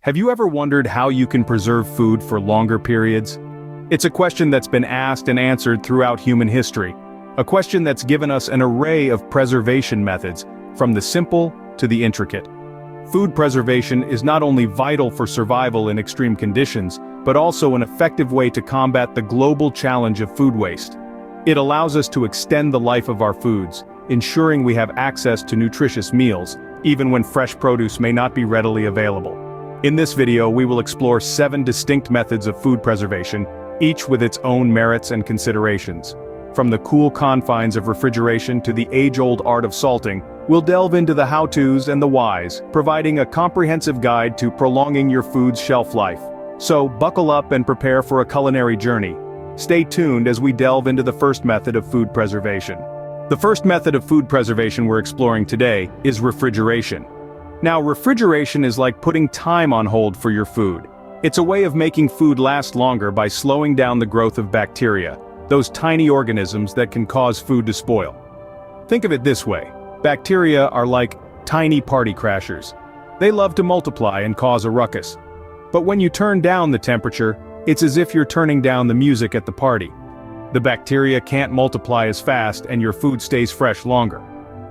Have you ever wondered how you can preserve food for longer periods? It's a question that's been asked and answered throughout human history. A question that's given us an array of preservation methods, from the simple to the intricate. Food preservation is not only vital for survival in extreme conditions, but also an effective way to combat the global challenge of food waste. It allows us to extend the life of our foods, ensuring we have access to nutritious meals, even when fresh produce may not be readily available. In this video, we will explore 7 distinct methods of food preservation, each with its own merits and considerations. From the cool confines of refrigeration to the age-old art of salting, we'll delve into the how-tos and the whys, providing a comprehensive guide to prolonging your food's shelf life. So, buckle up and prepare for a culinary journey. Stay tuned as we delve into the first method of food preservation. The first method of food preservation we're exploring today is refrigeration. Now, refrigeration is like putting time on hold for your food. It's a way of making food last longer by slowing down the growth of bacteria, those tiny organisms that can cause food to spoil. Think of it this way: bacteria are like tiny party crashers. They love to multiply and cause a ruckus. But when you turn down the temperature, it's as if you're turning down the music at the party. The bacteria can't multiply as fast and your food stays fresh longer.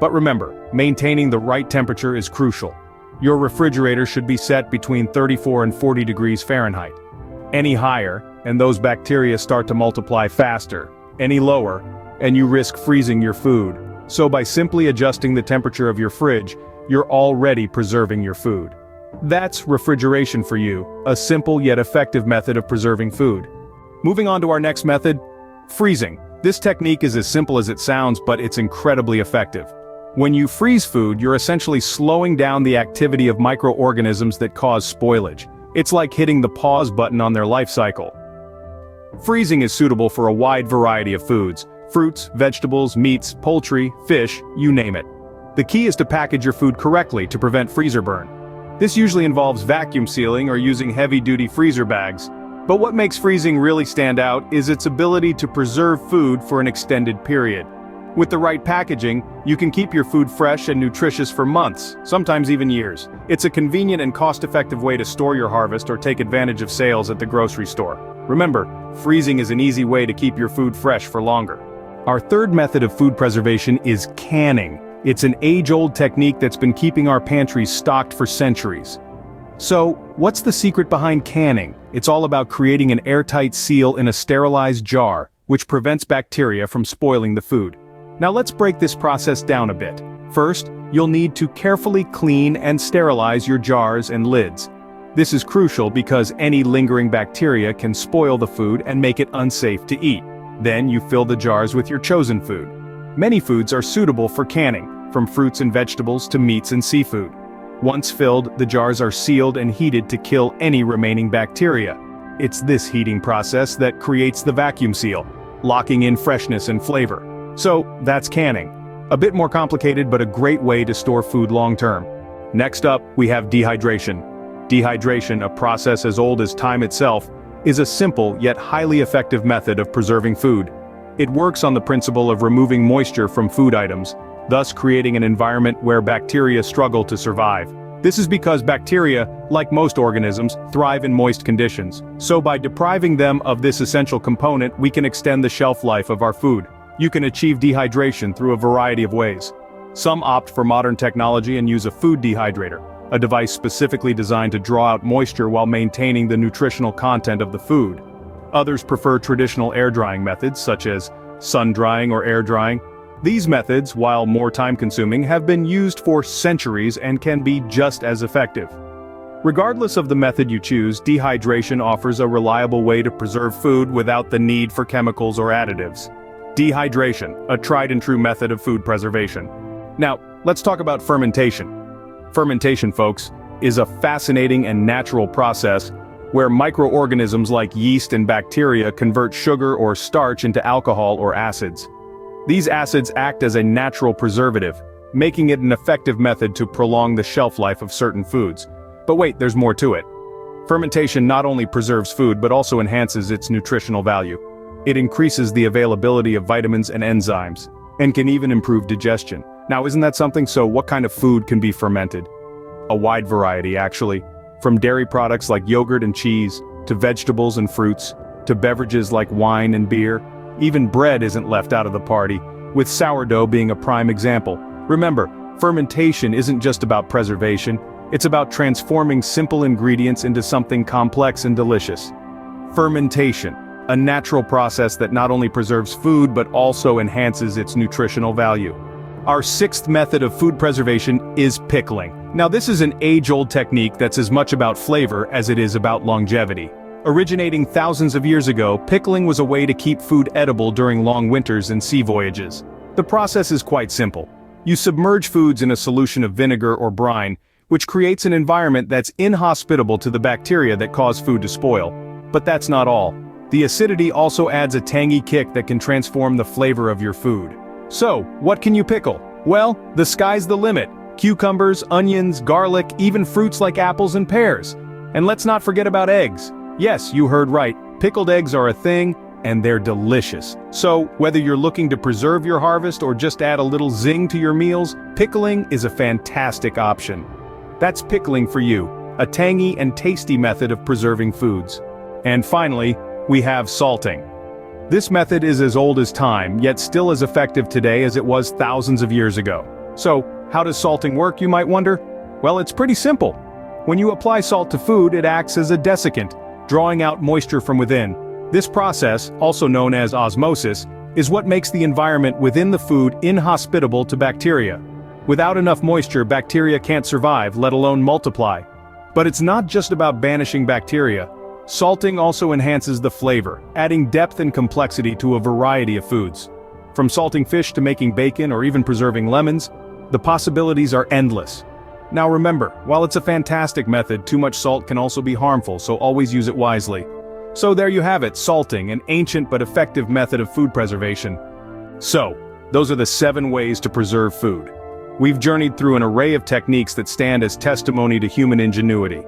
But remember, maintaining the right temperature is crucial. Your refrigerator should be set between 34 and 40 degrees Fahrenheit. Any higher, and those bacteria start to multiply faster. Any lower, and you risk freezing your food. So by simply adjusting the temperature of your fridge, you're already preserving your food. That's refrigeration for you, a simple yet effective method of preserving food. Moving on to our next method, freezing. This technique is as simple as it sounds, but it's incredibly effective. When you freeze food, you're essentially slowing down the activity of microorganisms that cause spoilage. It's like hitting the pause button on their life cycle. Freezing is suitable for a wide variety of foods: fruits, vegetables, meats, poultry, fish, you name it. The key is to package your food correctly to prevent freezer burn. This usually involves vacuum sealing or using heavy-duty freezer bags. But what makes freezing really stand out is its ability to preserve food for an extended period. With the right packaging, you can keep your food fresh and nutritious for months, sometimes even years. It's a convenient and cost-effective way to store your harvest or take advantage of sales at the grocery store. Remember, freezing is an easy way to keep your food fresh for longer. Our third method of food preservation is canning. It's an age-old technique that's been keeping our pantries stocked for centuries. So, what's the secret behind canning? It's all about creating an airtight seal in a sterilized jar, which prevents bacteria from spoiling the food. Now let's break this process down a bit. First, you'll need to carefully clean and sterilize your jars and lids. This is crucial because any lingering bacteria can spoil the food and make it unsafe to eat. Then you fill the jars with your chosen food. Many foods are suitable for canning, from fruits and vegetables to meats and seafood. Once filled, the jars are sealed and heated to kill any remaining bacteria. It's this heating process that creates the vacuum seal, locking in freshness and flavor. So, that's canning. A bit more complicated, but a great way to store food long-term. Next up, we have dehydration. Dehydration, a process as old as time itself, is a simple yet highly effective method of preserving food. It works on the principle of removing moisture from food items, thus creating an environment where bacteria struggle to survive. This is because bacteria, like most organisms, thrive in moist conditions. So by depriving them of this essential component, we can extend the shelf life of our food. You can achieve dehydration through a variety of ways. Some opt for modern technology and use a food dehydrator, a device specifically designed to draw out moisture while maintaining the nutritional content of the food. Others prefer traditional air drying methods such as sun drying or air drying. These methods, while more time-consuming, have been used for centuries and can be just as effective. Regardless of the method you choose, dehydration offers a reliable way to preserve food without the need for chemicals or additives. Dehydration, a tried-and-true method of food preservation. Now, let's talk about fermentation. Fermentation, folks, is a fascinating and natural process where microorganisms like yeast and bacteria convert sugar or starch into alcohol or acids. These acids act as a natural preservative, making it an effective method to prolong the shelf life of certain foods. But wait, there's more to it. Fermentation not only preserves food but also enhances its nutritional value. It increases the availability of vitamins and enzymes, and can even improve digestion. Now, isn't that something? So what kind of food can be fermented? A wide variety, actually. From dairy products like yogurt and cheese, to vegetables and fruits, to beverages like wine and beer, even bread isn't left out of the party, with sourdough being a prime example. Remember, fermentation isn't just about preservation, it's about transforming simple ingredients into something complex and delicious. Fermentation, a natural process that not only preserves food but also enhances its nutritional value. Our sixth method of food preservation is pickling. Now this is an age-old technique that's as much about flavor as it is about longevity. Originating thousands of years ago, pickling was a way to keep food edible during long winters and sea voyages. The process is quite simple. You submerge foods in a solution of vinegar or brine, which creates an environment that's inhospitable to the bacteria that cause food to spoil. But that's not all. The acidity also adds a tangy kick that can transform the flavor of your food. So, what can you pickle? Well, the sky's the limit. Cucumbers, onions, garlic, even fruits like apples and pears. And let's not forget about eggs. Yes, you heard right. Pickled eggs are a thing, and they're delicious. So, whether you're looking to preserve your harvest or just add a little zing to your meals, pickling is a fantastic option. That's pickling for you, a tangy and tasty method of preserving foods. And finally, we have salting. This method is as old as time, yet still as effective today as it was thousands of years ago. So, how does salting work, you might wonder? Well, it's pretty simple. When you apply salt to food, it acts as a desiccant, drawing out moisture from within. This process, also known as osmosis, is what makes the environment within the food inhospitable to bacteria. Without enough moisture, bacteria can't survive, let alone multiply. But it's not just about banishing bacteria. Salting also enhances the flavor, adding depth and complexity to a variety of foods. From salting fish to making bacon or even preserving lemons, the possibilities are endless. Now remember, while it's a fantastic method, too much salt can also be harmful, so always use it wisely. So there you have it, salting, an ancient but effective method of food preservation. So, those are the 7 ways to preserve food. We've journeyed through an array of techniques that stand as testimony to human ingenuity.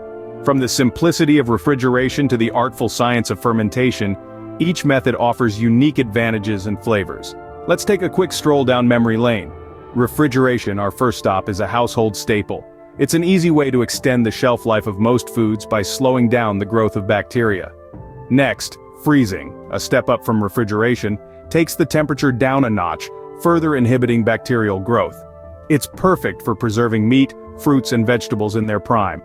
From the simplicity of refrigeration to the artful science of fermentation, each method offers unique advantages and flavors. Let's take a quick stroll down memory lane. Refrigeration, our first stop, is a household staple. It's an easy way to extend the shelf life of most foods by slowing down the growth of bacteria. Next, freezing, a step up from refrigeration, takes the temperature down a notch, further inhibiting bacterial growth. It's perfect for preserving meat, fruits and vegetables in their prime.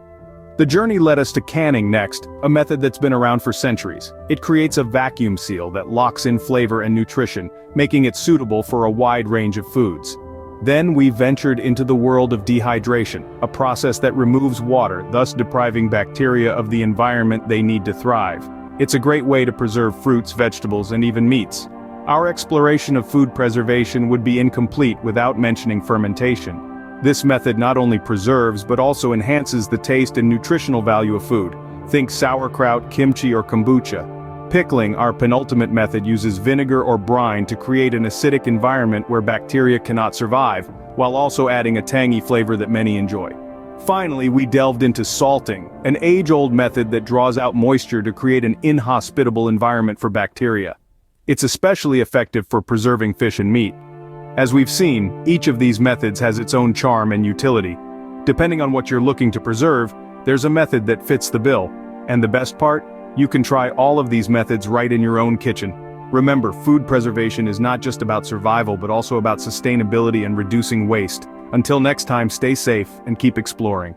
The journey led us to canning next, a method that's been around for centuries. It creates a vacuum seal that locks in flavor and nutrition, making it suitable for a wide range of foods. Then we ventured into the world of dehydration, a process that removes water, thus depriving bacteria of the environment they need to thrive. It's a great way to preserve fruits, vegetables, and even meats. Our exploration of food preservation would be incomplete without mentioning fermentation. This method not only preserves but also enhances the taste and nutritional value of food. Think sauerkraut, kimchi, or kombucha. Pickling, our penultimate method, uses vinegar or brine to create an acidic environment where bacteria cannot survive, while also adding a tangy flavor that many enjoy. Finally, we delved into salting, an age-old method that draws out moisture to create an inhospitable environment for bacteria. It's especially effective for preserving fish and meat. As we've seen, each of these methods has its own charm and utility. Depending on what you're looking to preserve, there's a method that fits the bill. And the best part? You can try all of these methods right in your own kitchen. Remember, food preservation is not just about survival but also about sustainability and reducing waste. Until next time, stay safe and keep exploring.